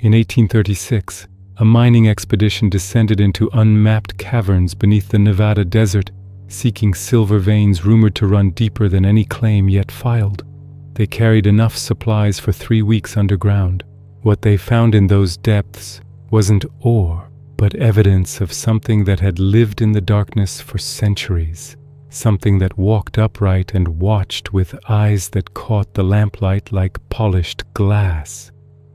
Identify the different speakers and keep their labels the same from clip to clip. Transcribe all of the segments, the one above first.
Speaker 1: In 1836, a mining expedition descended into unmapped caverns beneath the Nevada desert, seeking silver veins rumored to run deeper than any claim yet filed. They carried enough supplies for 3 weeks underground. What they found in those depths wasn't ore, but evidence of something that had lived in the darkness for centuries. Something that walked upright and watched with eyes that caught the lamplight like polished glass.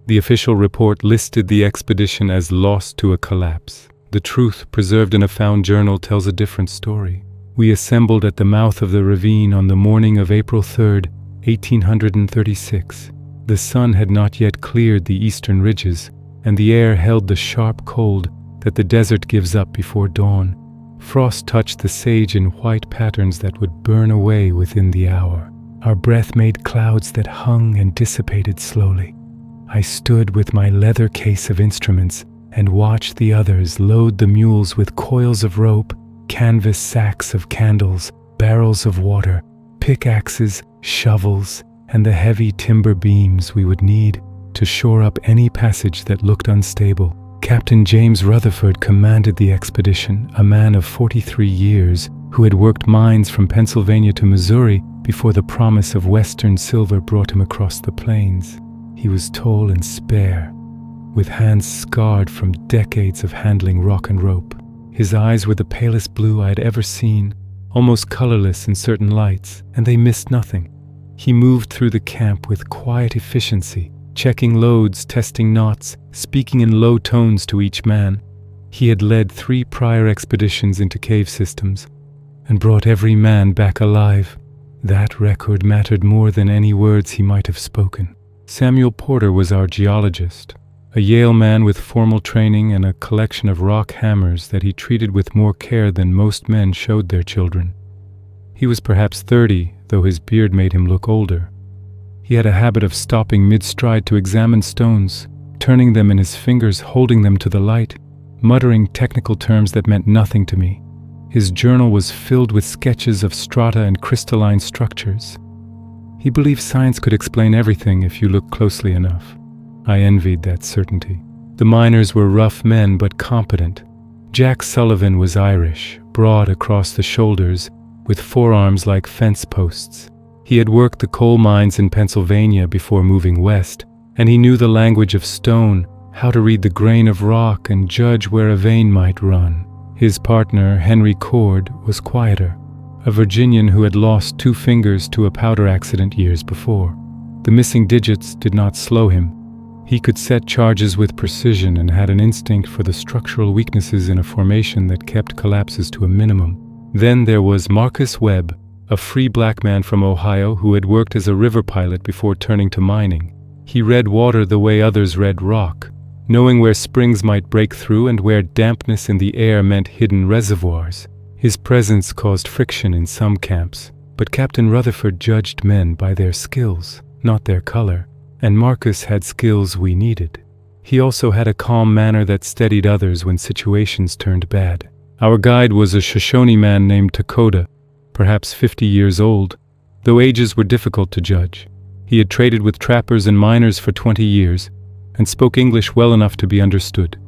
Speaker 1: The official report listed the expedition as lost to a collapse. The truth, preserved in a found journal, tells a different story. We assembled at the mouth of the ravine on the morning of April 3rd, 1836. The sun had not yet cleared the eastern ridges, and the air held the sharp cold that the desert gives up before dawn. Frost touched the sage in white patterns that would burn away within the hour. Our breath made clouds that hung and dissipated slowly. I stood with my leather case of instruments and watched the others load the mules with coils of rope, canvas sacks of candles, barrels of water, pickaxes, shovels, and the heavy timber beams we would need to shore up any passage that looked unstable. Captain James Rutherford commanded the expedition, a man of 43 years who had worked mines from Pennsylvania to Missouri before the promise of western silver brought him across the plains. He was tall and spare, with hands scarred from decades of handling rock and rope. His eyes were the palest blue I had ever seen, almost colorless in certain lights, and they missed nothing. He moved through the camp with quiet efficiency, checking loads, testing knots, speaking in low tones to each man. He had led 3 prior expeditions into cave systems and brought every man back alive. That record mattered more than any words he might have spoken. Samuel Porter was our geologist, a Yale man with formal training and a collection of rock hammers that he treated with more care than most men showed their children. He was perhaps 30, though his beard made him look older. He had a habit of stopping mid-stride to examine stones, turning them in his fingers, holding them to the light, muttering technical terms that meant nothing to me. His journal was filled with sketches of strata and crystalline structures. He believed science could explain everything if you looked closely enough. I envied that certainty. The miners were rough men but competent. Jack Sullivan was Irish, broad across the shoulders, with forearms like fence posts. He had worked the coal mines in Pennsylvania before moving west, and he knew the language of stone, how to read the grain of rock and judge where a vein might run. His partner, Henry Cord, was quieter, a Virginian who had lost 2 fingers to a powder accident years before. The missing digits did not slow him. He could set charges with precision and had an instinct for the structural weaknesses in a formation that kept collapses to a minimum. Then there was Marcus Webb, a free black man from Ohio who had worked as a river pilot before turning to mining. He read water the way others read rock, knowing where springs might break through and where dampness in the air meant hidden reservoirs. His presence caused friction in some camps, but Captain Rutherford judged men by their skills, not their color, and Marcus had skills we needed. He also had a calm manner that steadied others when situations turned bad. Our guide was a Shoshone man named Takoda, perhaps 50 years old, though ages were difficult to judge. He had traded with trappers and miners for 20 years, and spoke English well enough to be understood.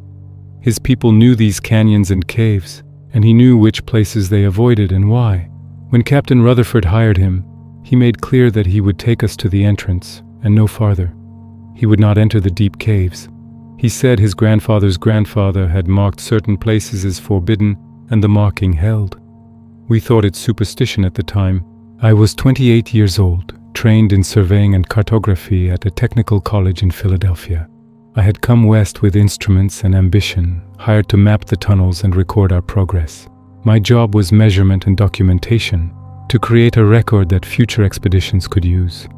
Speaker 1: His people knew these canyons and caves, and he knew which places they avoided and why. When Captain Rutherford hired him, he made clear that he would take us to the entrance, and no farther. He would not enter the deep caves. He said his grandfather's grandfather had marked certain places as forbidden, and the marking held. We thought it superstition at the time. I was 28 years old, trained in surveying and cartography at a technical college in Philadelphia. I had come west with instruments and ambition, hired to map the tunnels and record our progress. My job was measurement and documentation, to create a record that future expeditions could use.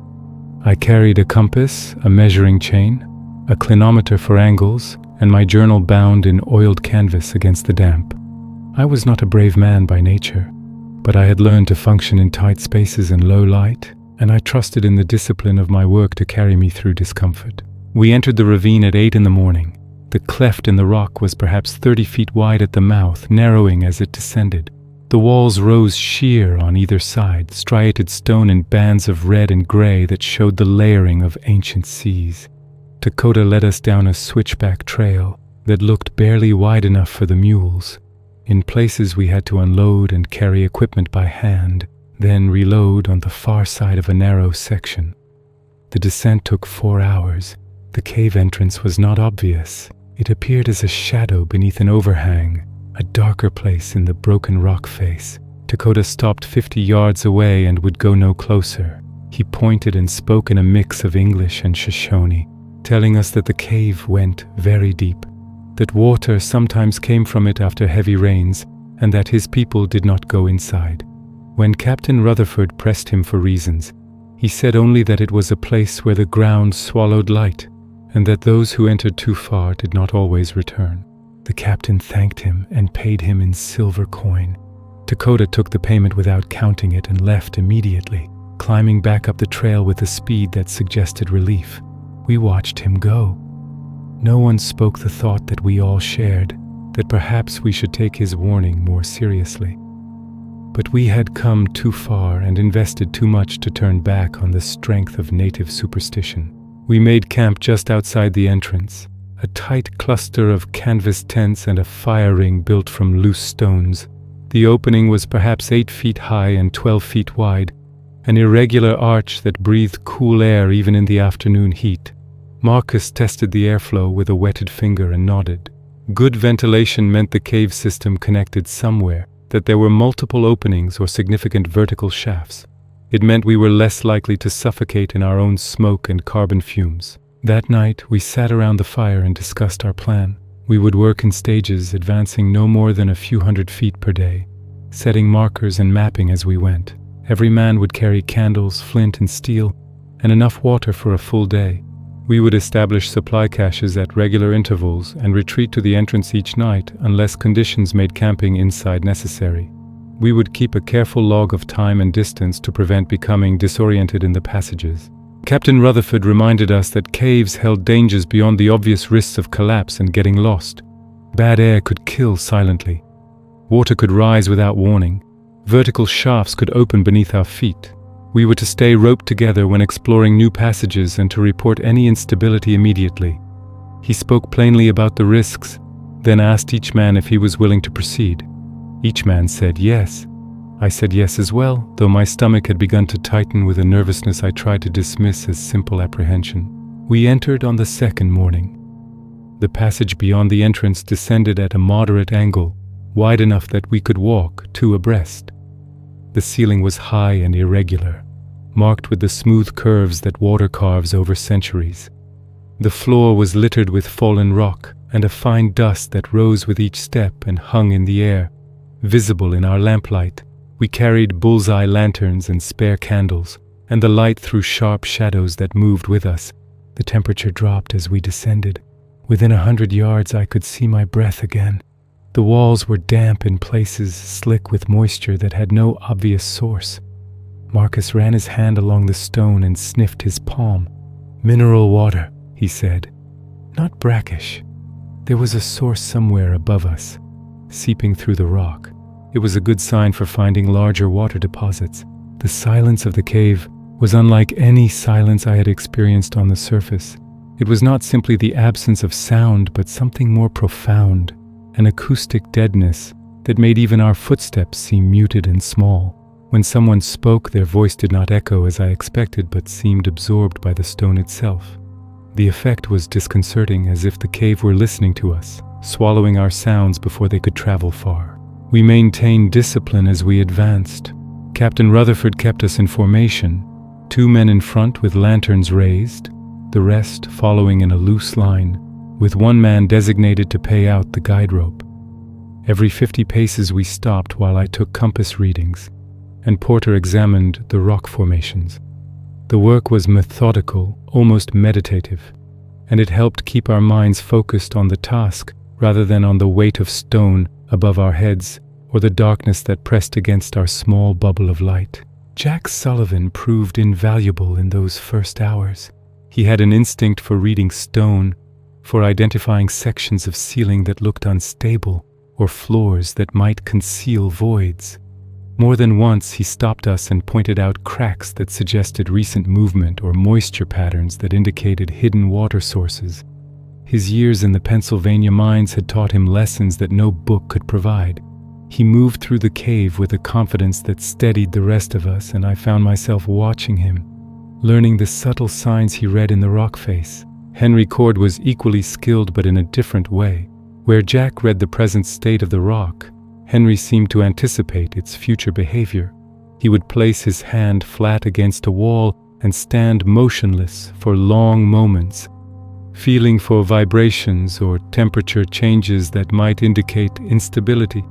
Speaker 1: I carried a compass, a measuring chain, a clinometer for angles, and my journal bound in oiled canvas against the damp. I was not a brave man by nature, but I had learned to function in tight spaces and low light, and I trusted in the discipline of my work to carry me through discomfort. We entered the ravine at 8 in the morning. The cleft in the rock was perhaps 30 feet wide at the mouth, narrowing as it descended. The walls rose sheer on either side, striated stone in bands of red and gray that showed the layering of ancient seas. Dakota led us down a switchback trail that looked barely wide enough for the mules. In places we had to unload and carry equipment by hand, then reload on the far side of a narrow section. The descent took 4 hours. The cave entrance was not obvious. It appeared as a shadow beneath an overhang, a darker place in the broken rock face. Dakota stopped 50 yards away and would go no closer. He pointed and spoke in a mix of English and Shoshone, telling us that the cave went very deep, that water sometimes came from it after heavy rains, and that his people did not go inside. When Captain Rutherford pressed him for reasons, he said only that it was a place where the ground swallowed light, and that those who entered too far did not always return. The captain thanked him and paid him in silver coin. Dakota took the payment without counting it and left immediately, climbing back up the trail with a speed that suggested relief. We watched him go. No one spoke the thought that we all shared, that perhaps we should take his warning more seriously. But we had come too far and invested too much to turn back on the strength of native superstition. We made camp just outside the entrance, a tight cluster of canvas tents and a fire ring built from loose stones. The opening was perhaps 8 feet high and 12 feet wide, an irregular arch that breathed cool air even in the afternoon heat. Marcus tested the airflow with a wetted finger and nodded. Good ventilation meant the cave system connected somewhere, that there were multiple openings or significant vertical shafts. It meant we were less likely to suffocate in our own smoke and carbon fumes. That night, we sat around the fire and discussed our plan. We would work in stages, advancing no more than a few hundred feet per day, setting markers and mapping as we went. Every man would carry candles, flint and steel, and enough water for a full day. We would establish supply caches at regular intervals and retreat to the entrance each night unless conditions made camping inside necessary. We would keep a careful log of time and distance to prevent becoming disoriented in the passages. Captain Rutherford reminded us that caves held dangers beyond the obvious risks of collapse and getting lost. Bad air could kill silently. Water could rise without warning. Vertical shafts could open beneath our feet. We were to stay roped together when exploring new passages and to report any instability immediately. He spoke plainly about the risks, then asked each man if he was willing to proceed. Each man said yes. I said yes as well, though my stomach had begun to tighten with a nervousness I tried to dismiss as simple apprehension. We entered on the second morning. The passage beyond the entrance descended at a moderate angle, wide enough that we could walk 2 abreast. The ceiling was high and irregular, marked with the smooth curves that water carves over centuries. The floor was littered with fallen rock and a fine dust that rose with each step and hung in the air, visible in our lamplight. We carried bullseye lanterns and spare candles, and the light threw sharp shadows that moved with us. The temperature dropped as we descended. Within 100 yards I could see my breath again. The walls were damp in places, slick with moisture that had no obvious source. Marcus ran his hand along the stone and sniffed his palm. "Mineral water," he said. "Not brackish." There was a source somewhere above us, seeping through the rock. It was a good sign for finding larger water deposits. The silence of the cave was unlike any silence I had experienced on the surface. It was not simply the absence of sound, but something more profound, an acoustic deadness that made even our footsteps seem muted and small. When someone spoke, their voice did not echo as I expected, but seemed absorbed by the stone itself. The effect was disconcerting, as if the cave were listening to us, swallowing our sounds before they could travel far. We maintained discipline as we advanced. Captain Rutherford kept us in formation, 2 men in front with lanterns raised, the rest following in a loose line, with 1 man designated to pay out the guide rope. Every 50 paces we stopped while I took compass readings, and Porter examined the rock formations. The work was methodical, almost meditative, and it helped keep our minds focused on the task rather than on the weight of stone above our heads or the darkness that pressed against our small bubble of light. Jack Sullivan proved invaluable in those first hours. He had an instinct for reading stone, for identifying sections of ceiling that looked unstable or floors that might conceal voids. More than once he stopped us and pointed out cracks that suggested recent movement or moisture patterns that indicated hidden water sources. His years in the Pennsylvania mines had taught him lessons that no book could provide. He moved through the cave with a confidence that steadied the rest of us, and I found myself watching him, learning the subtle signs he read in the rock face. Henry Cord was equally skilled, but in a different way. Where Jack read the present state of the rock, Henry seemed to anticipate its future behavior. He would place his hand flat against a wall and stand motionless for long moments, feeling for vibrations or temperature changes that might indicate instability.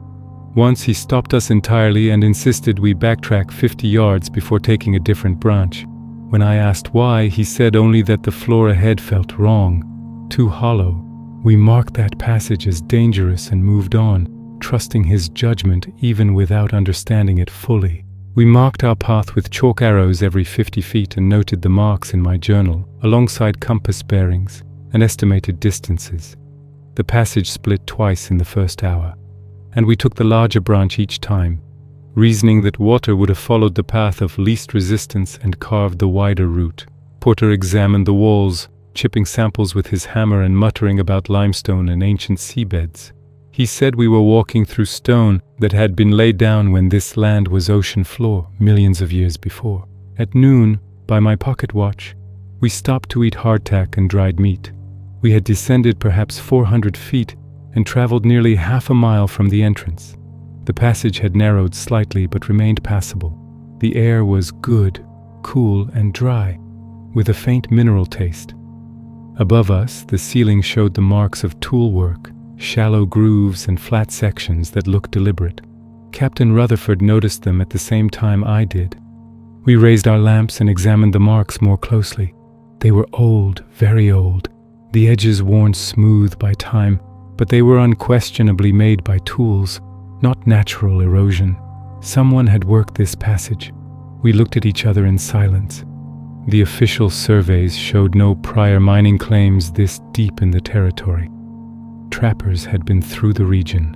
Speaker 1: Once he stopped us entirely and insisted we backtrack 50 yards before taking a different branch. When I asked why, he said only that the floor ahead felt wrong, too hollow. We marked that passage as dangerous and moved on, trusting his judgment even without understanding it fully. We marked our path with chalk arrows every 50 feet and noted the marks in my journal, alongside compass bearings and estimated distances. The passage split twice in the first hour, and we took the larger branch each time, reasoning that water would have followed the path of least resistance and carved the wider route. Porter examined the walls, chipping samples with his hammer and muttering about limestone and ancient seabeds. He said we were walking through stone that had been laid down when this land was ocean floor millions of years before. At noon, by my pocket watch, we stopped to eat hardtack and dried meat. We had descended perhaps 400 feet and traveled nearly half a mile from the entrance. The passage had narrowed slightly but remained passable. The air was good, cool, and dry, with a faint mineral taste. Above us, the ceiling showed the marks of tool work, shallow grooves and flat sections that looked deliberate. Captain Rutherford noticed them at the same time I did. We raised our lamps and examined the marks more closely. They were old, very old, the edges worn smooth by time, but they were unquestionably made by tools, not natural erosion. Someone had worked this passage. We looked at each other in silence. The official surveys showed no prior mining claims this deep in the territory. Trappers had been through the region,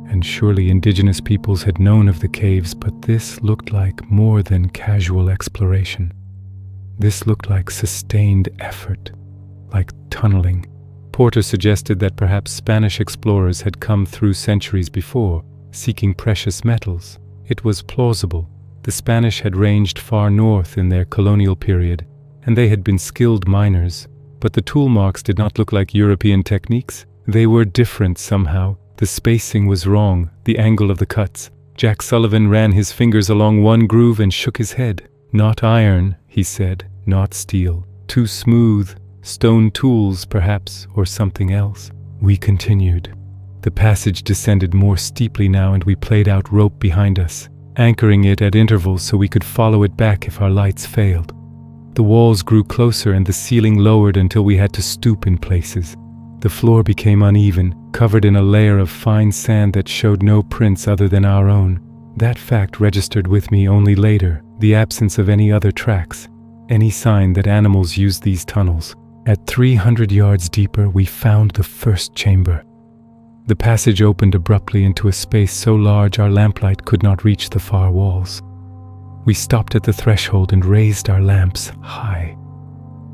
Speaker 1: and surely indigenous peoples had known of the caves, but this looked like more than casual exploration. This looked like sustained effort, like tunneling. Porter suggested that perhaps Spanish explorers had come through centuries before, seeking precious metals. It was plausible. The Spanish had ranged far north in their colonial period, and they had been skilled miners, but the tool marks did not look like European techniques. They were different somehow. The spacing was wrong, the angle of the cuts. Jack Sullivan ran his fingers along one groove and shook his head. Not iron, he said, not steel. Too smooth. Stone tools, perhaps, or something else. We continued. The passage descended more steeply now, and we played out rope behind us, anchoring it at intervals so we could follow it back if our lights failed. The walls grew closer and the ceiling lowered until we had to stoop in places. The floor became uneven, covered in a layer of fine sand that showed no prints other than our own. That fact registered with me only later, the absence of any other tracks, any sign that animals used these tunnels. At 300 yards deeper, we found the first chamber. The passage opened abruptly into a space so large our lamplight could not reach the far walls. We stopped at the threshold and raised our lamps high.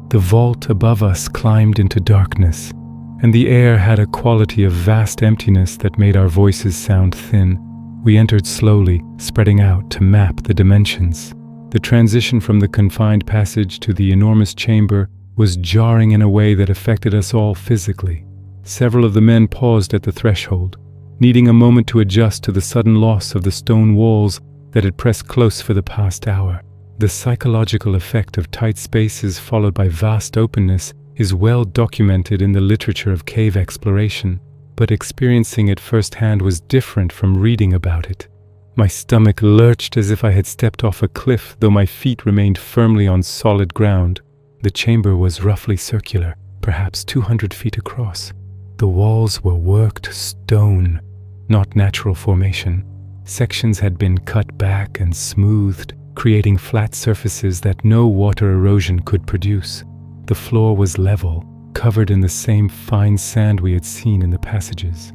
Speaker 1: The vault above us climbed into darkness, and the air had a quality of vast emptiness that made our voices sound thin. We entered slowly, spreading out to map the dimensions. The transition from the confined passage to the enormous chamber was jarring in a way that affected us all physically. Several of the men paused at the threshold, needing a moment to adjust to the sudden loss of the stone walls that had pressed close for the past hour. The psychological effect of tight spaces followed by vast openness is well documented in the literature of cave exploration, but experiencing it firsthand was different from reading about it. My stomach lurched as if I had stepped off a cliff, though my feet remained firmly on solid ground. The chamber was roughly circular, perhaps 200 feet across. The walls were worked stone, not natural formation. Sections had been cut back and smoothed, creating flat surfaces that no water erosion could produce. The floor was level, covered in the same fine sand we had seen in the passages.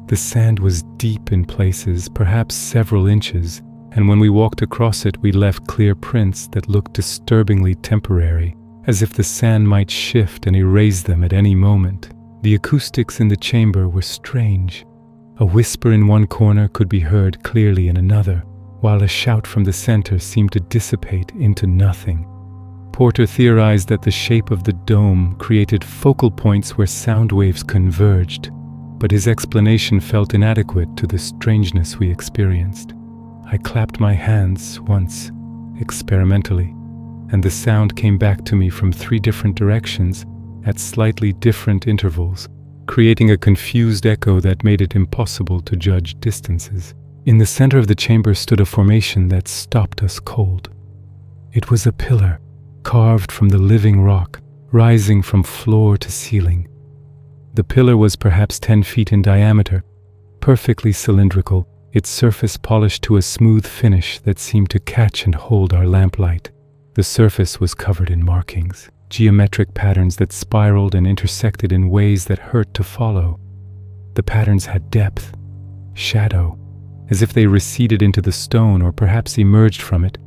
Speaker 1: The sand was deep in places, perhaps several inches, and when we walked across it we left clear prints that looked disturbingly temporary, as if the sand might shift and erase them at any moment. The acoustics in the chamber were strange. A whisper in one corner could be heard clearly in another, while a shout from the center seemed to dissipate into nothing. Porter theorized that the shape of the dome created focal points where sound waves converged, but his explanation felt inadequate to the strangeness we experienced. I clapped my hands once, experimentally, and the sound came back to me from 3 different directions at slightly different intervals, creating a confused echo that made it impossible to judge distances. In the center of the chamber stood a formation that stopped us cold. It was a pillar, carved from the living rock, rising from floor to ceiling. The pillar was perhaps 10 feet in diameter, perfectly cylindrical, its surface polished to a smooth finish that seemed to catch and hold our lamplight. The surface was covered in markings, geometric patterns that spiraled and intersected in ways that hurt to follow. The patterns had depth, shadow, as if they receded into the stone or perhaps emerged from it.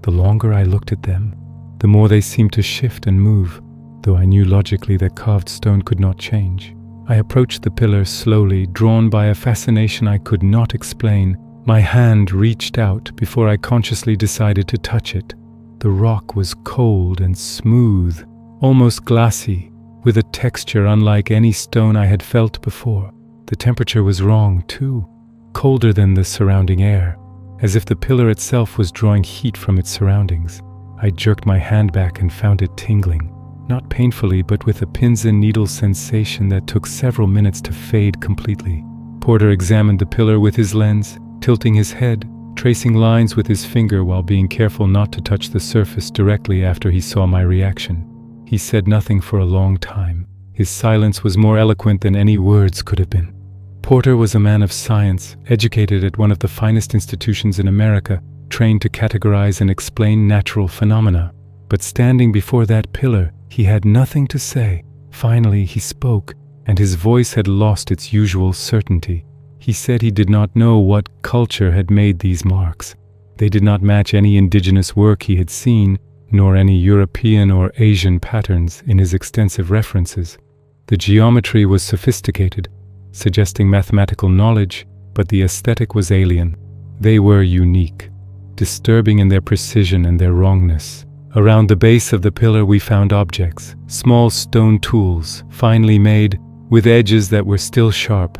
Speaker 1: The longer I looked at them, the more they seemed to shift and move, though I knew logically that carved stone could not change. I approached the pillar slowly, drawn by a fascination I could not explain. My hand reached out before I consciously decided to touch it. The rock was cold and smooth, almost glassy, with a texture unlike any stone I had felt before. The temperature was wrong, too, colder than the surrounding air, as if the pillar itself was drawing heat from its surroundings. I jerked my hand back and found it tingling, not painfully, but with a pins and needles sensation that took several minutes to fade completely. Porter examined the pillar with his lens, tilting his head, tracing lines with his finger while being careful not to touch the surface directly after he saw my reaction. He said nothing for a long time. His silence was more eloquent than any words could have been. Porter was a man of science, educated at one of the finest institutions in America, trained to categorize and explain natural phenomena. But standing before that pillar, he had nothing to say. Finally, he spoke, and his voice had lost its usual certainty. He said he did not know what culture had made these marks. They did not match any indigenous work he had seen, nor any European or Asian patterns in his extensive references. The geometry was sophisticated, suggesting mathematical knowledge, but the aesthetic was alien. They were unique, disturbing in their precision and their wrongness. Around the base of the pillar we found objects, small stone tools, finely made, with edges that were still sharp,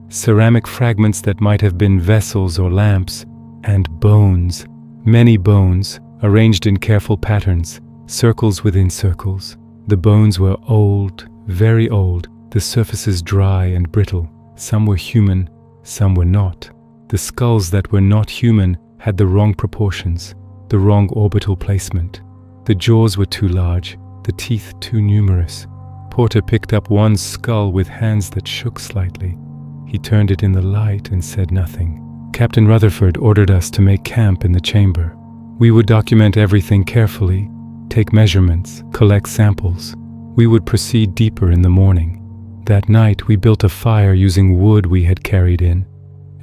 Speaker 1: ceramic fragments that might have been vessels or lamps, and bones, many bones, arranged in careful patterns, circles within circles. The bones were old, very old, the surfaces dry and brittle. Some were human, some were not. The skulls that were not human had the wrong proportions, the wrong orbital placement. The jaws were too large, the teeth too numerous. Porter picked up one skull with hands that shook slightly. He turned it in the light and said nothing. Captain Rutherford ordered us to make camp in the chamber. We would document everything carefully, take measurements, collect samples. We would proceed deeper in the morning. That night we built a fire using wood we had carried in,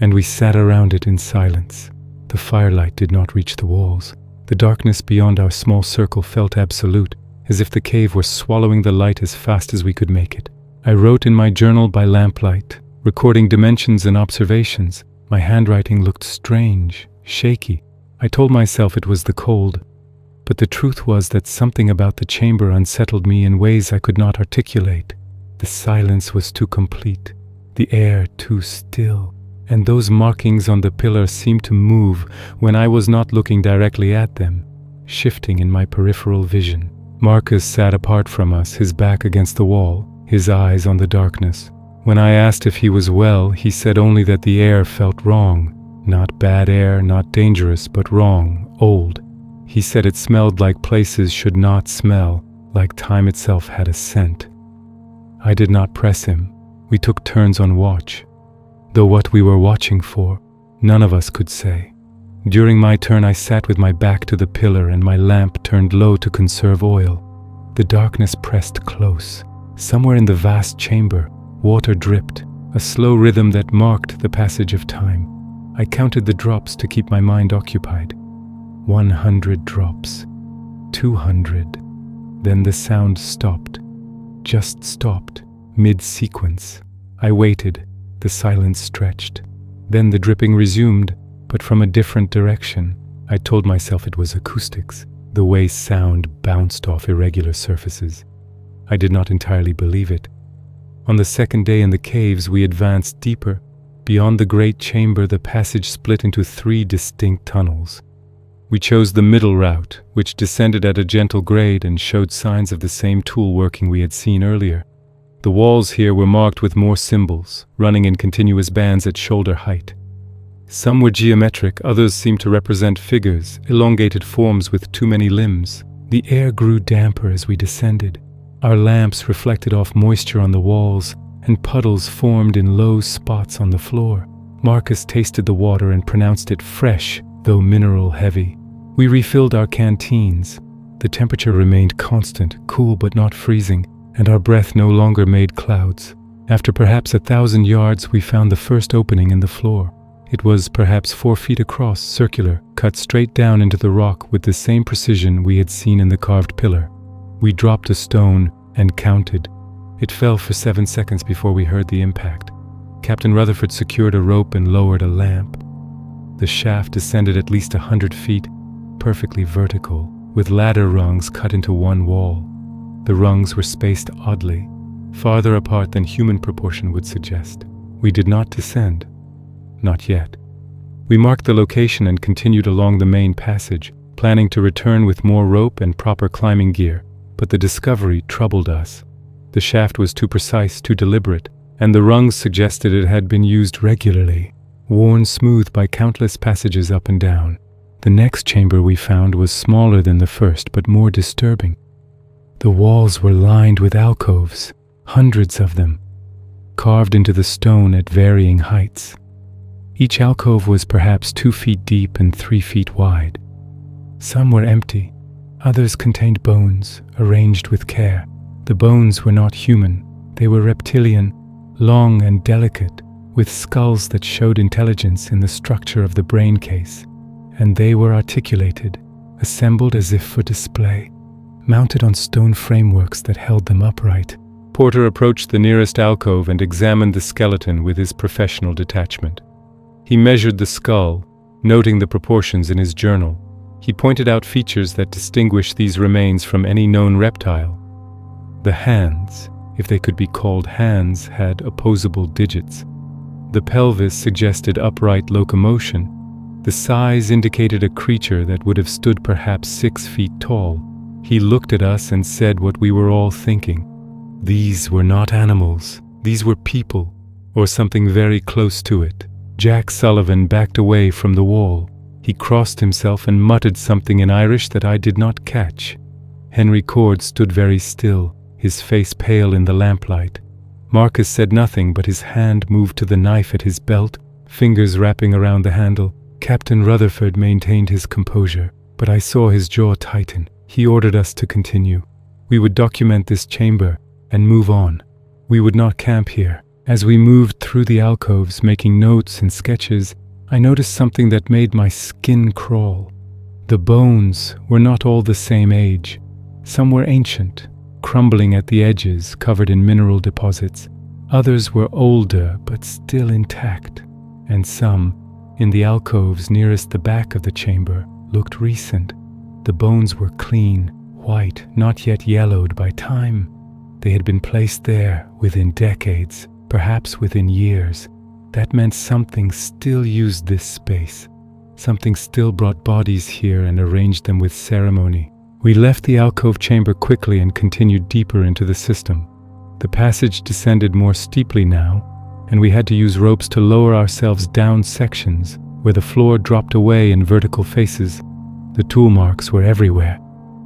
Speaker 1: and we sat around it in silence. The firelight did not reach the walls. The darkness beyond our small circle felt absolute, as if the cave were swallowing the light as fast as we could make it. I wrote in my journal by lamplight, recording dimensions and observations. My handwriting looked strange, shaky. I told myself it was the cold, but the truth was that something about the chamber unsettled me in ways I could not articulate. The silence was too complete, the air too still, and those markings on the pillar seemed to move when I was not looking directly at them, shifting in my peripheral vision. Marcus sat apart from us, his back against the wall, his eyes on the darkness. When I asked if he was well, he said only that the air felt wrong. Not bad air, not dangerous, but wrong, old. He said it smelled like places should not smell, like time itself had a scent. I did not press him. We took turns on watch. Though what we were watching for, none of us could say. During my turn I sat with my back to the pillar and my lamp turned low to conserve oil. The darkness pressed close. Somewhere in the vast chamber, water dripped, a slow rhythm that marked the passage of time. I counted the drops to keep my mind occupied. 100 drops. 200. Then the sound stopped. Just stopped, mid-sequence. I waited. The silence stretched. Then the dripping resumed, but from a different direction. I told myself it was acoustics, the way sound bounced off irregular surfaces. I did not entirely believe it. On the second day in the caves, we advanced deeper. Beyond the great chamber, the passage split into 3 distinct tunnels. We chose the middle route, which descended at a gentle grade and showed signs of the same tool working we had seen earlier. The walls here were marked with more symbols, running in continuous bands at shoulder height. Some were geometric, others seemed to represent figures, elongated forms with too many limbs. The air grew damper as we descended. Our lamps reflected off moisture on the walls, and puddles formed in low spots on the floor. Marcus tasted the water and pronounced it fresh, though mineral heavy. We refilled our canteens. The temperature remained constant, cool but not freezing, and our breath no longer made clouds. After perhaps 1,000 yards, we found the first opening in the floor. It was perhaps 4 feet across, circular, cut straight down into the rock with the same precision we had seen in the carved pillar. We dropped a stone and counted. It fell for 7 seconds before we heard the impact. Captain Rutherford secured a rope and lowered a lamp. The shaft descended at least 100 feet, perfectly vertical, with ladder rungs cut into one wall. The rungs were spaced oddly, farther apart than human proportion would suggest. We did not descend. Not yet. We marked the location and continued along the main passage, planning to return with more rope and proper climbing gear, but the discovery troubled us. The shaft was too precise, too deliberate, and the rungs suggested it had been used regularly, worn smooth by countless passages up and down. The next chamber we found was smaller than the first, but more disturbing. The walls were lined with alcoves, hundreds of them, carved into the stone at varying heights. Each alcove was perhaps 2 feet deep and 3 feet wide. Some were empty, others contained bones, arranged with care. The bones were not human, they were reptilian, long and delicate, with skulls that showed intelligence in the structure of the brain case. And they were articulated, assembled as if for display, mounted on stone frameworks that held them upright. Porter approached the nearest alcove and examined the skeleton with his professional detachment. He measured the skull, noting the proportions in his journal. He pointed out features that distinguished these remains from any known reptile. The hands, if they could be called hands, had opposable digits. The pelvis suggested upright locomotion. The size indicated a creature that would have stood perhaps 6 feet tall. He looked at us and said what we were all thinking. These were not animals. These were people, or something very close to it. Jack Sullivan backed away from the wall. He crossed himself and muttered something in Irish that I did not catch. Henry Cord stood very still, his face pale in the lamplight. Marcus said nothing, but his hand moved to the knife at his belt, fingers wrapping around the handle. Captain Rutherford maintained his composure, but I saw his jaw tighten. He ordered us to continue. We would document this chamber and move on. We would not camp here. As we moved through the alcoves, making notes and sketches, I noticed something that made my skin crawl. The bones were not all the same age. Some were ancient, crumbling at the edges, covered in mineral deposits. Others were older, but still intact. And some, in the alcoves nearest the back of the chamber, looked recent. The bones were clean, white, not yet yellowed by time. They had been placed there within decades, perhaps within years. That meant something still used this space. Something still brought bodies here and arranged them with ceremony. We left the alcove chamber quickly and continued deeper into the system. The passage descended more steeply now, and we had to use ropes to lower ourselves down sections where the floor dropped away in vertical faces. The tool marks were everywhere,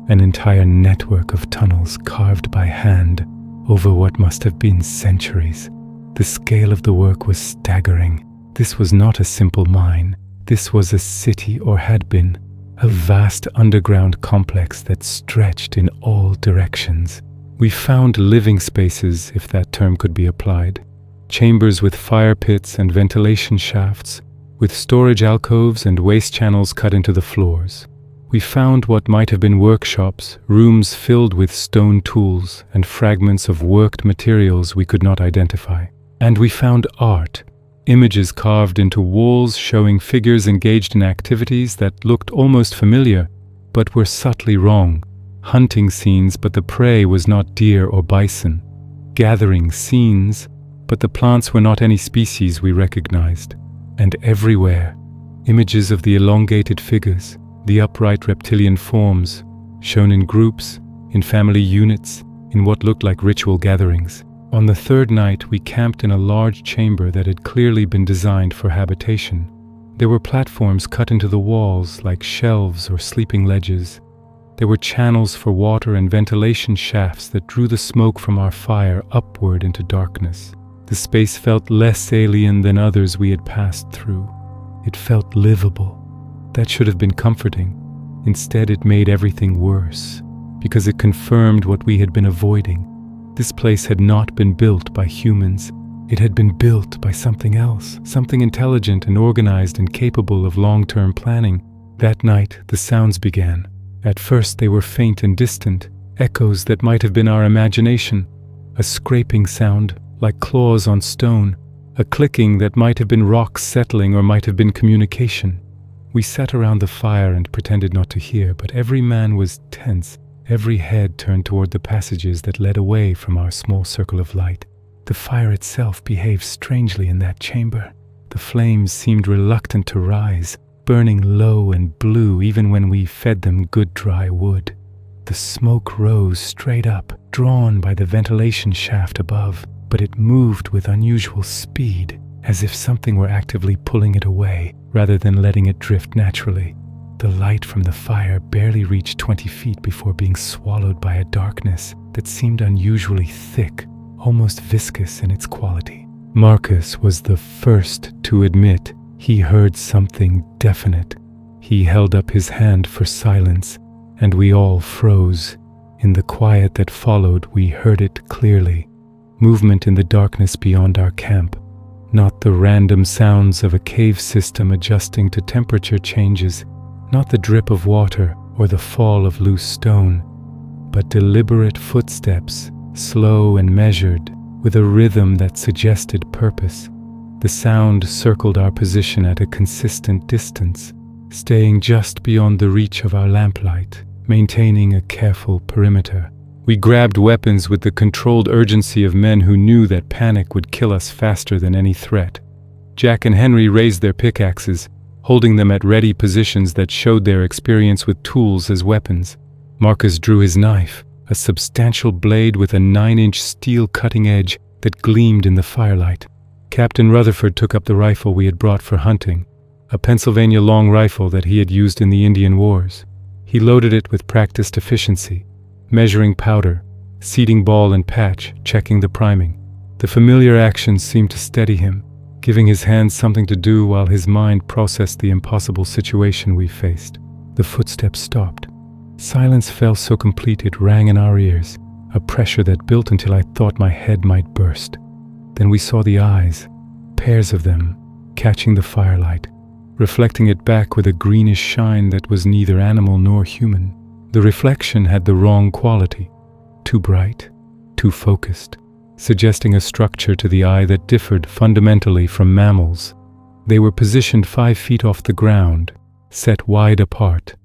Speaker 1: an entire network of tunnels carved by hand over what must have been centuries. The scale of the work was staggering. This was not a simple mine. This was a city, or had been, a vast underground complex that stretched in all directions. We found living spaces, if that term could be applied, chambers with fire pits and ventilation shafts, with storage alcoves and waste channels cut into the floors. We found what might have been workshops, rooms filled with stone tools and fragments of worked materials we could not identify. And we found art, images carved into walls showing figures engaged in activities that looked almost familiar, but were subtly wrong. Hunting scenes, but the prey was not deer or bison. Gathering scenes, but the plants were not any species we recognized. And everywhere, images of the elongated figures, the upright reptilian forms, shown in groups, in family units, in what looked like ritual gatherings. On the third night, we camped in a large chamber that had clearly been designed for habitation. There were platforms cut into the walls like shelves or sleeping ledges. There were channels for water and ventilation shafts that drew the smoke from our fire upward into darkness. The space felt less alien than others we had passed through. It felt livable. That should have been comforting. Instead, it made everything worse, because it confirmed what we had been avoiding. This place had not been built by humans. It had been built by something else, something intelligent and organized and capable of long-term planning. That night, the sounds began. At first, they were faint and distant, echoes that might have been our imagination. A scraping sound, like claws on stone, a clicking that might have been rocks settling or might have been communication. We sat around the fire and pretended not to hear, but every man was tense, every head turned toward the passages that led away from our small circle of light. The fire itself behaved strangely in that chamber. The flames seemed reluctant to rise, burning low and blue even when we fed them good dry wood. The smoke rose straight up, drawn by the ventilation shaft above, but it moved with unusual speed, as if something were actively pulling it away, rather than letting it drift naturally. The light from the fire barely reached 20 feet before being swallowed by a darkness that seemed unusually thick, almost viscous in its quality. Marcus was the first to admit he heard something definite. He held up his hand for silence, and we all froze. In the quiet that followed, we heard it clearly. Movement in the darkness beyond our camp. Not the random sounds of a cave system adjusting to temperature changes, not the drip of water or the fall of loose stone, but deliberate footsteps, slow and measured, with a rhythm that suggested purpose. The sound circled our position at a consistent distance, staying just beyond the reach of our lamplight, maintaining a careful perimeter. We grabbed weapons with the controlled urgency of men who knew that panic would kill us faster than any threat. Jack and Henry raised their pickaxes, holding them at ready positions that showed their experience with tools as weapons. Marcus drew his knife, a substantial blade with a 9-inch steel cutting edge that gleamed in the firelight. Captain Rutherford took up the rifle we had brought for hunting, a Pennsylvania long rifle that he had used in the Indian Wars. He loaded it with practiced efficiency, measuring powder, seeding ball and patch, checking the priming. The familiar actions seemed to steady him, giving his hands something to do while his mind processed the impossible situation we faced. The footsteps stopped. Silence fell so complete it rang in our ears, a pressure that built until I thought my head might burst. Then we saw the eyes, pairs of them, catching the firelight, reflecting it back with a greenish shine that was neither animal nor human. The reflection had the wrong quality, too bright, too focused, suggesting a structure to the eye that differed fundamentally from mammals. They were positioned 5 feet off the ground, set wide apart,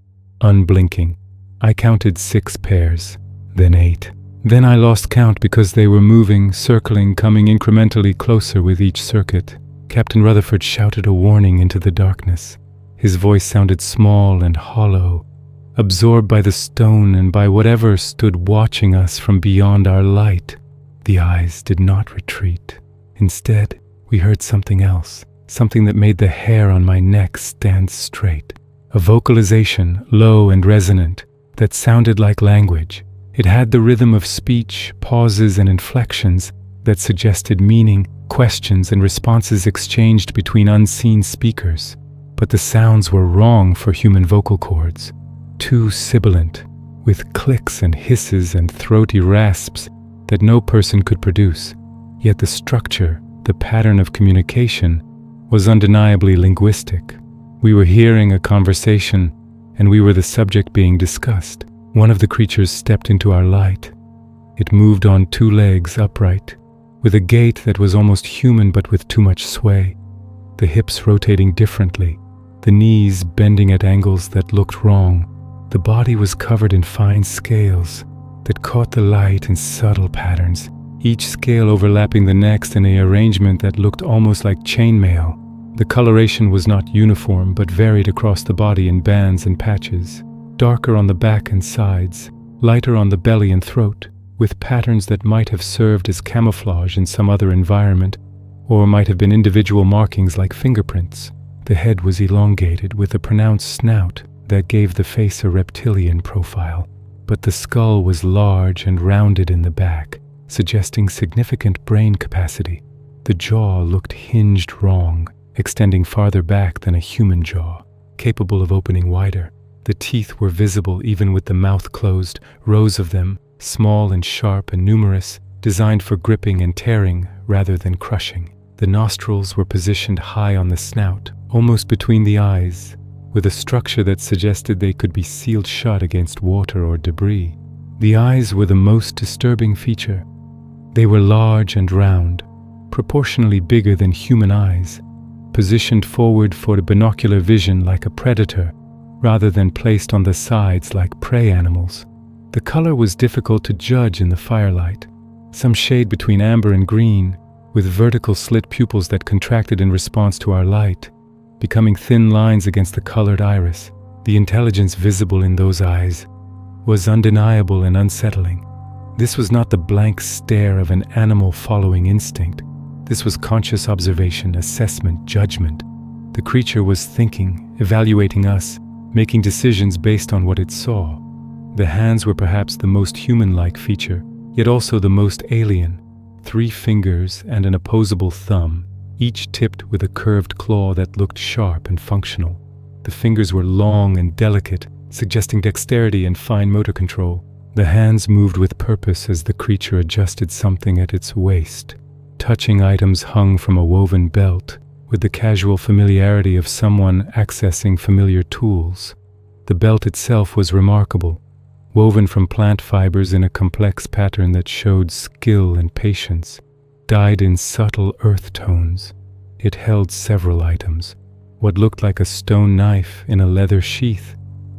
Speaker 1: unblinking. I counted 6 pairs, then 8. Then I lost count because they were moving, circling, coming incrementally closer with each circuit. Captain Rutherford shouted a warning into the darkness. His voice sounded small and hollow, absorbed by the stone and by whatever stood watching us from beyond our light. The eyes did not retreat. Instead, we heard something else, something that made the hair on my neck stand straight. A vocalization, low and resonant, that sounded like language. It had the rhythm of speech, pauses and inflections that suggested meaning, questions and responses exchanged between unseen speakers. But the sounds were wrong for human vocal cords. Too sibilant, with clicks and hisses and throaty rasps that no person could produce. Yet the structure, the pattern of communication, was undeniably linguistic. We were hearing a conversation, and we were the subject being discussed. One of the creatures stepped into our light. It moved on two legs upright, with a gait that was almost human but with too much sway, the hips rotating differently, the knees bending at angles that looked wrong. The body was covered in fine scales that caught the light in subtle patterns, each scale overlapping the next in an arrangement that looked almost like chainmail. The coloration was not uniform but varied across the body in bands and patches, darker on the back and sides, lighter on the belly and throat, with patterns that might have served as camouflage in some other environment, or might have been individual markings like fingerprints. The head was elongated with a pronounced snout that gave the face a reptilian profile, but the skull was large and rounded in the back, suggesting significant brain capacity. The jaw looked hinged wrong, extending farther back than a human jaw, capable of opening wider. The teeth were visible even with the mouth closed, rows of them, small and sharp and numerous, designed for gripping and tearing rather than crushing. The nostrils were positioned high on the snout, almost between the eyes, with a structure that suggested they could be sealed shut against water or debris. The eyes were the most disturbing feature. They were large and round, proportionally bigger than human eyes, positioned forward for binocular vision like a predator, rather than placed on the sides like prey animals. The color was difficult to judge in the firelight, some shade between amber and green, with vertical slit pupils that contracted in response to our light, becoming thin lines against the colored iris. The intelligence visible in those eyes was undeniable and unsettling. This was not the blank stare of an animal following instinct. This was conscious observation, assessment, judgment. The creature was thinking, evaluating us, making decisions based on what it saw. The hands were perhaps the most human-like feature, yet also the most alien. 3 fingers and an opposable thumb, each tipped with a curved claw that looked sharp and functional. The fingers were long and delicate, suggesting dexterity and fine motor control. The hands moved with purpose as the creature adjusted something at its waist, touching items hung from a woven belt, with the casual familiarity of someone accessing familiar tools. The belt itself was remarkable, woven from plant fibers in a complex pattern that showed skill and patience, dyed in subtle earth tones. It held several items, what looked like a stone knife in a leather sheath,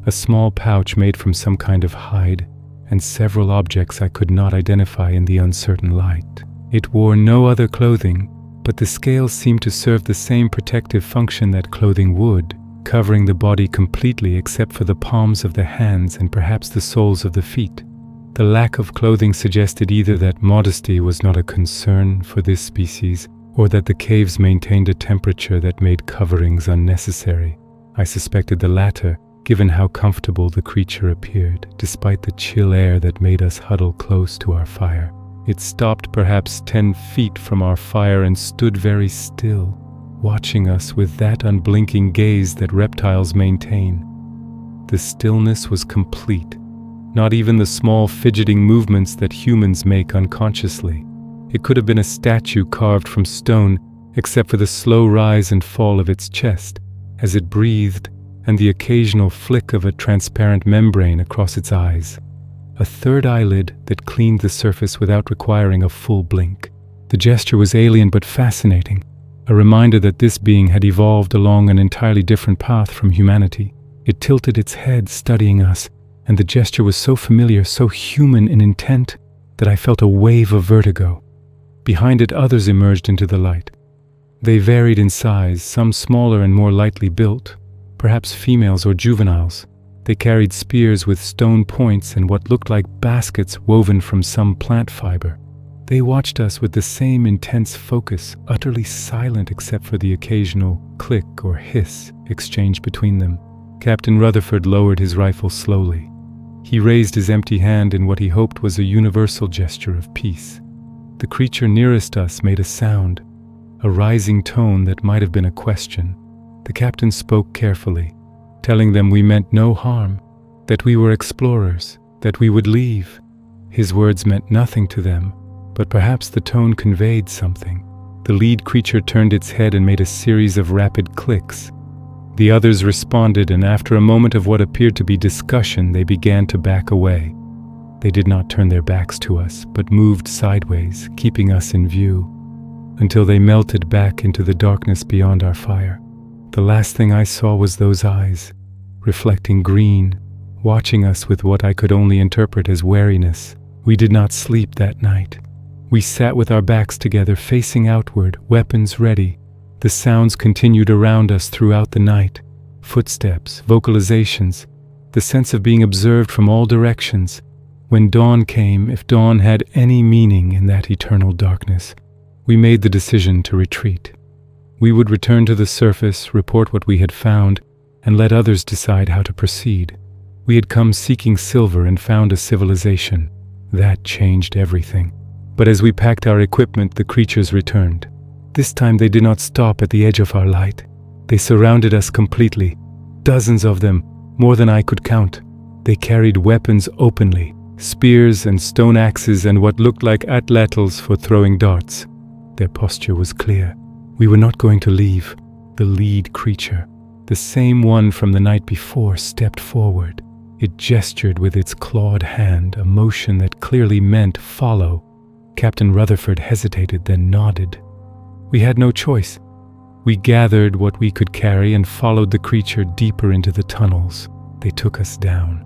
Speaker 1: a small pouch made from some kind of hide, and several objects I could not identify in the uncertain light. It wore no other clothing, but the scales seemed to serve the same protective function that clothing would, covering the body completely except for the palms of the hands and perhaps the soles of the feet. The lack of clothing suggested either that modesty was not a concern for this species, or that the caves maintained a temperature that made coverings unnecessary. I suspected the latter, given how comfortable the creature appeared, despite the chill air that made us huddle close to our fire. It stopped perhaps 10 feet from our fire and stood very still, watching us with that unblinking gaze that reptiles maintain. The stillness was complete, not even the small fidgeting movements that humans make unconsciously. It could have been a statue carved from stone, except for the slow rise and fall of its chest as it breathed, and the occasional flick of a transparent membrane across its eyes. A third eyelid that cleaned the surface without requiring a full blink. The gesture was alien but fascinating, a reminder that this being had evolved along an entirely different path from humanity. It tilted its head, studying us, and the gesture was so familiar, so human in intent, that I felt a wave of vertigo. Behind it, others emerged into the light. They varied in size, some smaller and more lightly built, perhaps females or juveniles. They carried spears with stone points and what looked like baskets woven from some plant fiber. They watched us with the same intense focus, utterly silent except for the occasional click or hiss exchanged between them. Captain Rutherford lowered his rifle slowly. He raised his empty hand in what he hoped was a universal gesture of peace. The creature nearest us made a sound, a rising tone that might have been a question. The captain spoke carefully, telling them we meant no harm, that we were explorers, that we would leave. His words meant nothing to them, but perhaps the tone conveyed something. The lead creature turned its head and made a series of rapid clicks. The others responded, and after a moment of what appeared to be discussion, they began to back away. They did not turn their backs to us, but moved sideways, keeping us in view, until they melted back into the darkness beyond our fire. The last thing I saw was those eyes, reflecting green, watching us with what I could only interpret as wariness. We did not sleep that night. We sat with our backs together, facing outward, weapons ready. The sounds continued around us throughout the night. Footsteps, vocalizations, the sense of being observed from all directions. When dawn came, if dawn had any meaning in that eternal darkness, we made the decision to retreat. We would return to the surface, report what we had found, and let others decide how to proceed. We had come seeking silver and found a civilization. That changed everything. But as we packed our equipment, the creatures returned. This time they did not stop at the edge of our light. They surrounded us completely. Dozens of them, more than I could count. They carried weapons openly, spears and stone axes and what looked like atlatls for throwing darts. Their posture was clear. We were not going to leave. The lead creature, the same one from the night before, stepped forward. It gestured with its clawed hand, a motion that clearly meant follow. Captain Rutherford hesitated, then nodded. We had no choice. We gathered what we could carry and followed the creature deeper into the tunnels. They took us down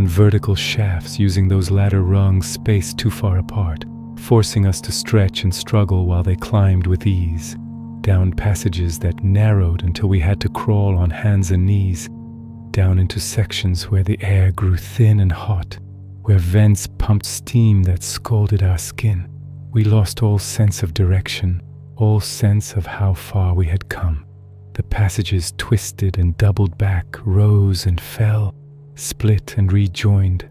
Speaker 1: vertical shafts using those ladder rungs spaced too far apart, forcing us to stretch and struggle while they climbed with ease. Down passages that narrowed until we had to crawl on hands and knees, down into sections where the air grew thin and hot, where vents pumped steam that scalded our skin. We lost all sense of direction, all sense of how far we had come. The passages twisted and doubled back, rose and fell, split and rejoined.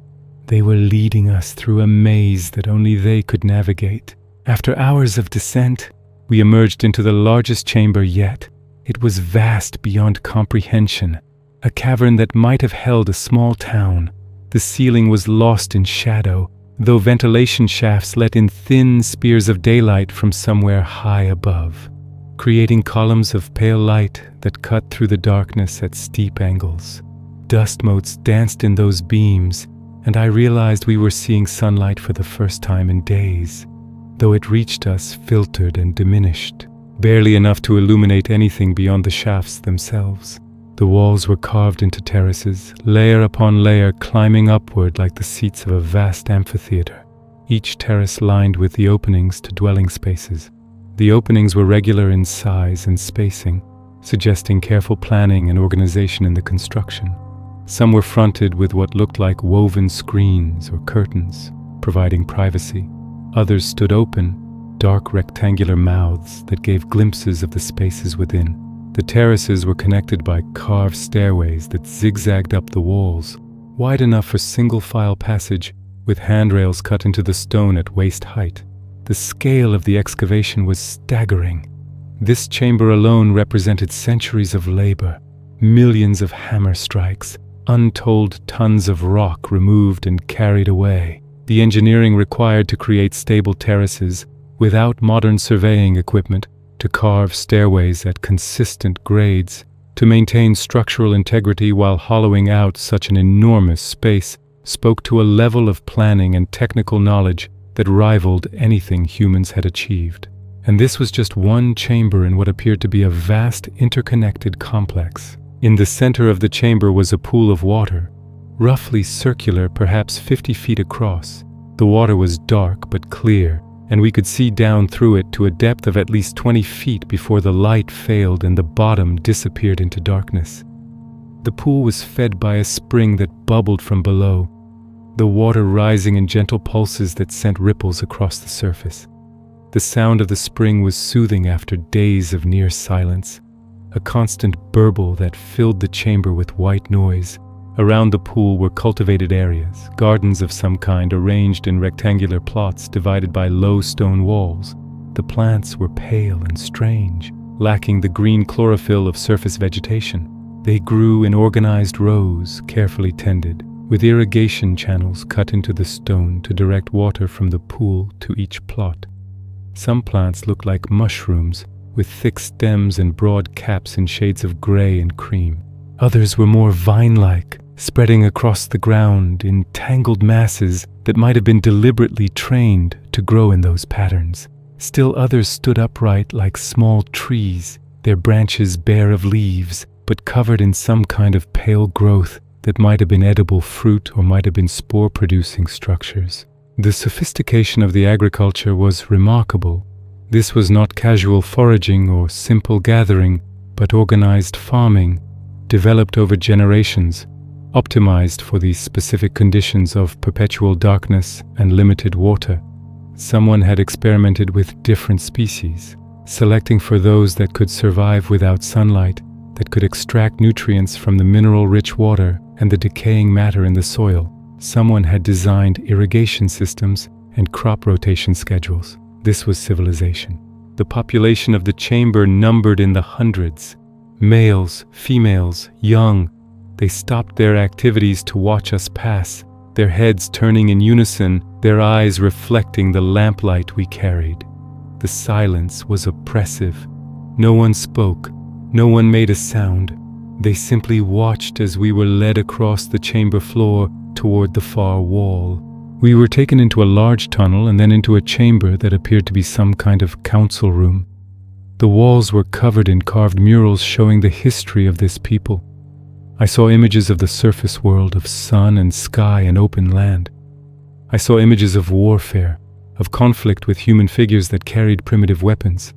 Speaker 1: They were leading us through a maze that only they could navigate. After hours of descent, we emerged into the largest chamber yet. It was vast beyond comprehension, a cavern that might have held a small town. The ceiling was lost in shadow, though ventilation shafts let in thin spears of daylight from somewhere high above, creating columns of pale light that cut through the darkness at steep angles. Dust motes danced in those beams, and I realized we were seeing sunlight for the first time in days, though it reached us filtered and diminished, barely enough to illuminate anything beyond the shafts themselves. The walls were carved into terraces, layer upon layer, climbing upward like the seats of a vast amphitheater, each terrace lined with the openings to dwelling spaces. The openings were regular in size and spacing, suggesting careful planning and organization in the construction. Some were fronted with what looked like woven screens or curtains, providing privacy. Others stood open, dark rectangular mouths that gave glimpses of the spaces within. The terraces were connected by carved stairways that zigzagged up the walls, wide enough for single-file passage, with handrails cut into the stone at waist height. The scale of the excavation was staggering. This chamber alone represented centuries of labor, millions of hammer strikes, untold tons of rock removed and carried away. The engineering required to create stable terraces without modern surveying equipment, to carve stairways at consistent grades, to maintain structural integrity while hollowing out such an enormous space, spoke to a level of planning and technical knowledge that rivaled anything humans had achieved. And this was just one chamber in what appeared to be a vast interconnected complex. In the center of the chamber was a pool of water, roughly circular, perhaps 50 feet across. The water was dark but clear, and we could see down through it to a depth of at least 20 feet before the light failed and the bottom disappeared into darkness. The pool was fed by a spring that bubbled from below, the water rising in gentle pulses that sent ripples across the surface. The sound of the spring was soothing after days of near silence, a constant burble that filled the chamber with white noise. Around the pool were cultivated areas, gardens of some kind arranged in rectangular plots divided by low stone walls. The plants were pale and strange, lacking the green chlorophyll of surface vegetation. They grew in organized rows, carefully tended, with irrigation channels cut into the stone to direct water from the pool to each plot. Some plants looked like mushrooms, with thick stems and broad caps in shades of gray and cream. Others were more vine-like, spreading across the ground in tangled masses that might have been deliberately trained to grow in those patterns. Still others stood upright like small trees, their branches bare of leaves, but covered in some kind of pale growth that might have been edible fruit or might have been spore-producing structures. The sophistication of the agriculture was remarkable. This was not casual foraging or simple gathering, but organized farming, developed over generations, optimized for the specific conditions of perpetual darkness and limited water. Someone had experimented with different species, selecting for those that could survive without sunlight, that could extract nutrients from the mineral-rich water and the decaying matter in the soil. Someone had designed irrigation systems and crop rotation schedules. This was civilization. The population of the chamber numbered in the hundreds. Males, females, young. They stopped their activities to watch us pass, their heads turning in unison, their eyes reflecting the lamplight we carried. The silence was oppressive. No one spoke. No one made a sound. They simply watched as we were led across the chamber floor toward the far wall. We were taken into a large tunnel and then into a chamber that appeared to be some kind of council room. The walls were covered in carved murals showing the history of this people. I saw images of the surface world, of sun and sky and open land. I saw images of warfare, of conflict with human figures that carried primitive weapons.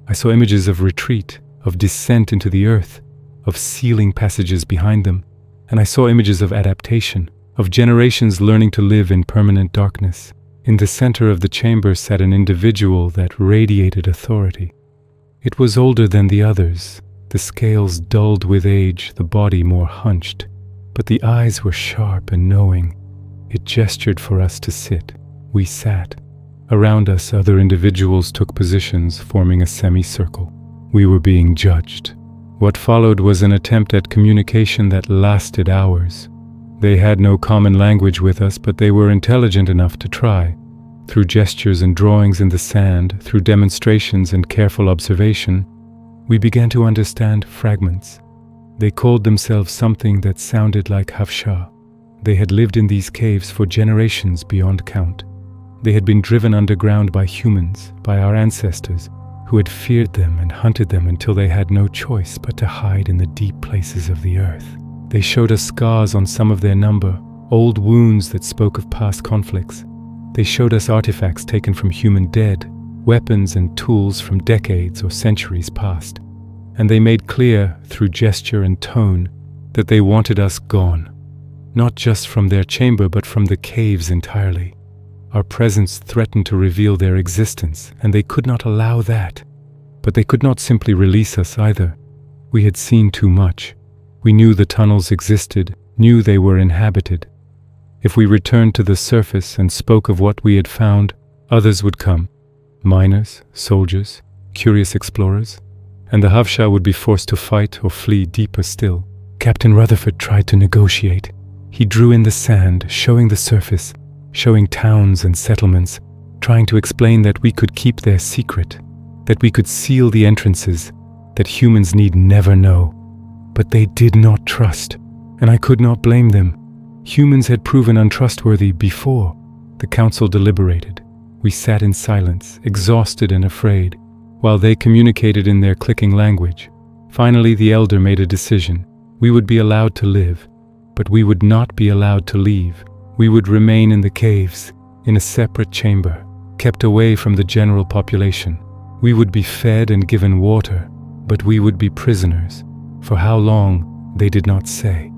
Speaker 1: I saw images of retreat, of descent into the earth, of sealing passages behind them. And I saw images of adaptation, of generations learning to live in permanent darkness. In the center of the chamber sat an individual that radiated authority. It was older than the others, the scales dulled with age, the body more hunched, but the eyes were sharp and knowing. It gestured for us to sit. We sat. Around us, other individuals took positions, forming a semicircle. We were being judged. What followed was an attempt at communication that lasted hours. They had no common language with us, but they were intelligent enough to try. Through gestures and drawings in the sand, through demonstrations and careful observation, we began to understand fragments. They called themselves something that sounded like Hafsha. They had lived in these caves for generations beyond count. They had been driven underground by humans, by our ancestors, who had feared them and hunted them until they had no choice but to hide in the deep places of the earth. They showed us scars on some of their number, old wounds that spoke of past conflicts. They showed us artifacts taken from human dead, weapons and tools from decades or centuries past. And they made clear, through gesture and tone, that they wanted us gone. Not just from their chamber, but from the caves entirely. Our presence threatened to reveal their existence, and they could not allow that. But they could not simply release us either. We had seen too much. We knew the tunnels existed, knew they were inhabited. If we returned to the surface and spoke of what we had found, others would come. Miners, soldiers, curious explorers. And the Hafsha would be forced to fight or flee deeper still. Captain Rutherford tried to negotiate. He drew in the sand, showing the surface, showing towns and settlements, trying to explain that we could keep their secret, that we could seal the entrances, that humans need never know. But they did not trust, and I could not blame them. Humans had proven untrustworthy before. The council deliberated. We sat in silence, exhausted and afraid, while they communicated in their clicking language. Finally, the elder made a decision. We would be allowed to live, but we would not be allowed to leave. We would remain in the caves, in a separate chamber, kept away from the general population. We would be fed and given water, but we would be prisoners. For how long, they did not say.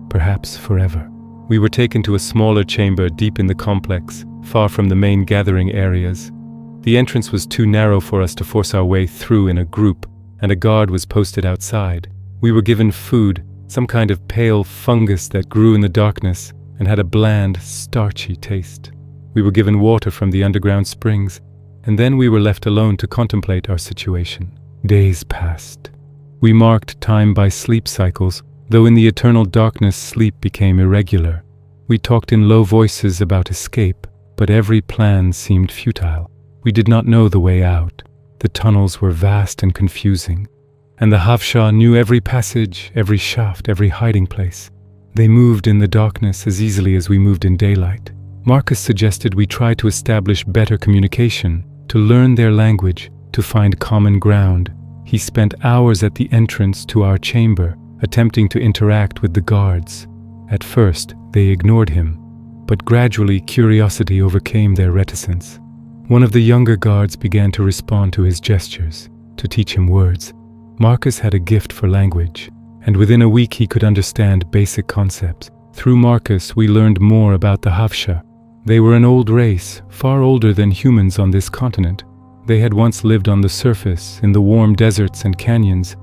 Speaker 1: Perhaps forever. We were taken to a smaller chamber deep in the complex, far from the main gathering areas. The entrance was too narrow for us to force our way through in a group, and a guard was posted outside. We were given food, some kind of pale fungus that grew in the darkness and had a bland, starchy taste. We were given water from the underground springs, and then we were left alone to contemplate our situation. Days passed. We marked time by sleep cycles, though in the eternal darkness sleep became irregular. We talked in low voices about escape, but every plan seemed futile. We did not know the way out. The tunnels were vast and confusing, and the Havshah knew every passage, every shaft, every hiding place. They moved in the darkness as easily as we moved in daylight. Marcus suggested we try to establish better communication, to learn their language, to find common ground. He spent hours at the entrance to our chamber, attempting to interact with the guards. At first, they ignored him, but gradually curiosity overcame their reticence. One of the younger guards began to respond to his gestures, to teach him words. Marcus had a gift for language, and within a week he could understand basic concepts. Through Marcus, we learned more about the Havshah. They were an old race, far older than humans on this continent. They had once lived on the surface, in the warm deserts and canyons,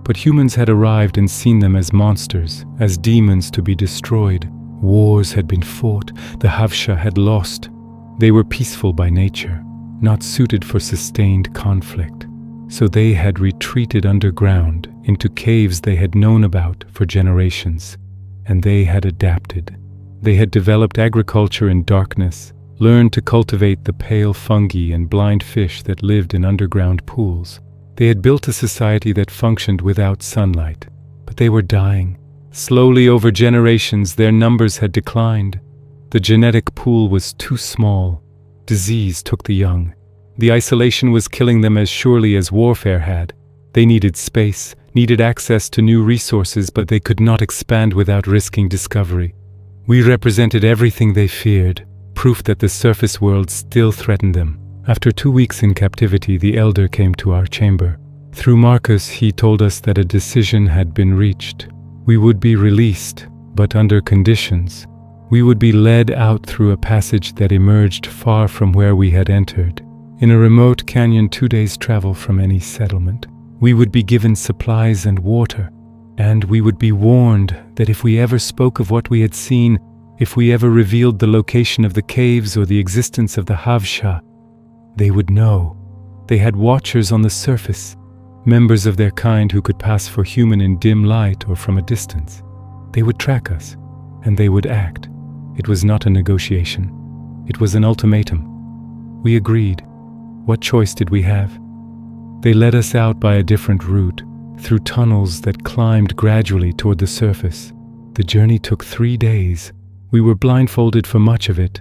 Speaker 1: but humans had arrived and seen them as monsters, as demons to be destroyed. Wars had been fought, the Havshah had lost. They were peaceful by nature, not suited for sustained conflict. So they had retreated underground into caves they had known about for generations, and they had adapted. They had developed agriculture in darkness, learned to cultivate the pale fungi and blind fish that lived in underground pools. They had built a society that functioned without sunlight, but they were dying. Slowly over generations, their numbers had declined. The genetic pool was too small. Disease took the young. The isolation was killing them as surely as warfare had. They needed space, needed access to new resources, but they could not expand without risking discovery. We represented everything they feared, proof that the surface world still threatened them. After 2 weeks in captivity, the elder came to our chamber. Through Marcus, he told us that a decision had been reached. We would be released, but under conditions. We would be led out through a passage that emerged far from where we had entered, in a remote canyon 2 days' travel from any settlement. We would be given supplies and water, and we would be warned that if we ever spoke of what we had seen, if we ever revealed the location of the caves or the existence of the Havshah, they would know. They had watchers on the surface, members of their kind who could pass for human in dim light or from a distance. They would track us, and they would act. It was not a negotiation. It was an ultimatum. We agreed. What choice did we have? They led us out by a different route, through tunnels that climbed gradually toward the surface. The journey took 3 days. We were blindfolded for much of it,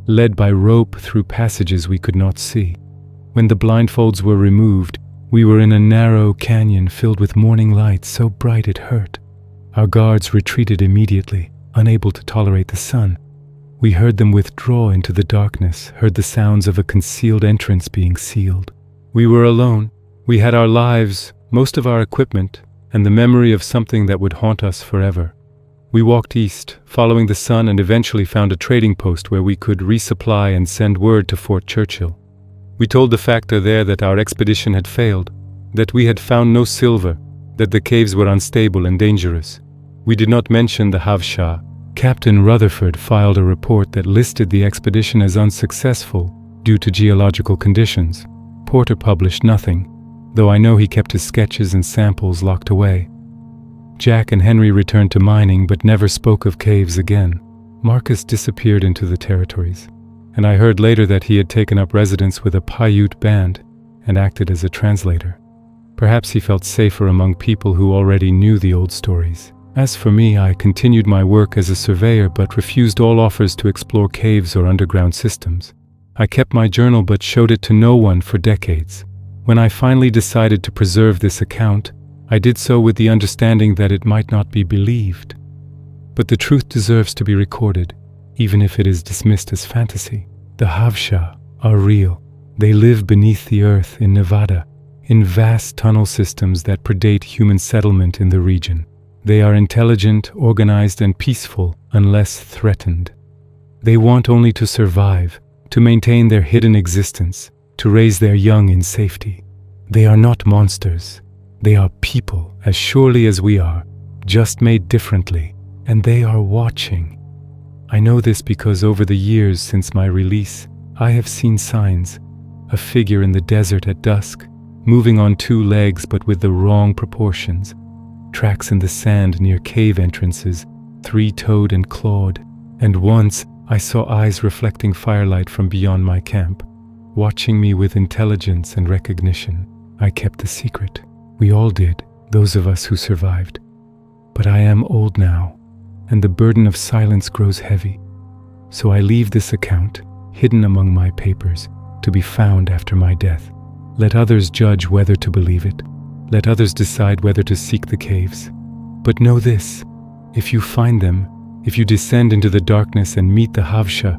Speaker 1: led by rope through passages we could not see. When the blindfolds were removed, we were in a narrow canyon filled with morning light so bright it hurt. Our guards retreated immediately, unable to tolerate the sun. We heard them withdraw into the darkness, heard the sounds of a concealed entrance being sealed. We were alone. We had our lives, most of our equipment, and the memory of something that would haunt us forever. We walked east, following the sun, and eventually found a trading post where we could resupply and send word to Fort Churchill. We told the factor there that our expedition had failed, that we had found no silver, that the caves were unstable and dangerous. We did not mention the Havshah. Captain Rutherford filed a report that listed the expedition as unsuccessful due to geological conditions. Porter published nothing, though I know he kept his sketches and samples locked away. Jack and Henry returned to mining but never spoke of caves again. Marcus disappeared into the territories, and I heard later that he had taken up residence with a Paiute band and acted as a translator. Perhaps he felt safer among people who already knew the old stories. As for me, I continued my work as a surveyor but refused all offers to explore caves or underground systems. I kept my journal but showed it to no one for decades. When I finally decided to preserve this account, I did so with the understanding that it might not be believed. But the truth deserves to be recorded, even if it is dismissed as fantasy. The Havshah are real. They live beneath the earth in Nevada, in vast tunnel systems that predate human settlement in the region. They are intelligent, organized, and peaceful unless threatened. They want only to survive, to maintain their hidden existence, to raise their young in safety. They are not monsters. They are people as surely as we are, just made differently, and they are watching. I know this because over the years since my release, I have seen signs. A figure in the desert at dusk, moving on 2 legs but with the wrong proportions. Tracks in the sand near cave entrances, 3-toed and clawed. And once, I saw eyes reflecting firelight from beyond my camp. watching me with intelligence and recognition. I kept the secret. We all did, those of us who survived. But I am old now, and the burden of silence grows heavy. So I leave this account, hidden among my papers, to be found after my death. Let others judge whether to believe it. Let others decide whether to seek the caves. But know this, if you find them, if you descend into the darkness and meet the Havsha,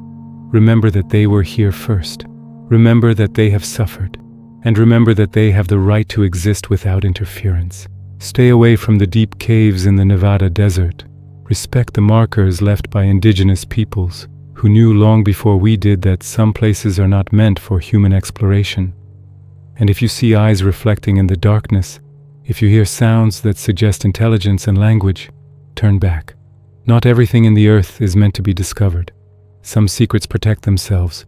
Speaker 1: remember that they were here first. Remember that they have suffered, and remember that they have the right to exist without interference. Stay away from the deep caves in the Nevada desert. Respect the markers left by indigenous peoples, who knew long before we did that some places are not meant for human exploration. And if you see eyes reflecting in the darkness, if you hear sounds that suggest intelligence and language, turn back. Not everything in the earth is meant to be discovered. Some secrets protect themselves,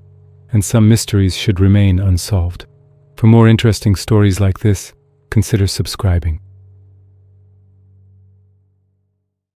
Speaker 1: and some mysteries should remain unsolved. For more interesting stories like this, consider subscribing.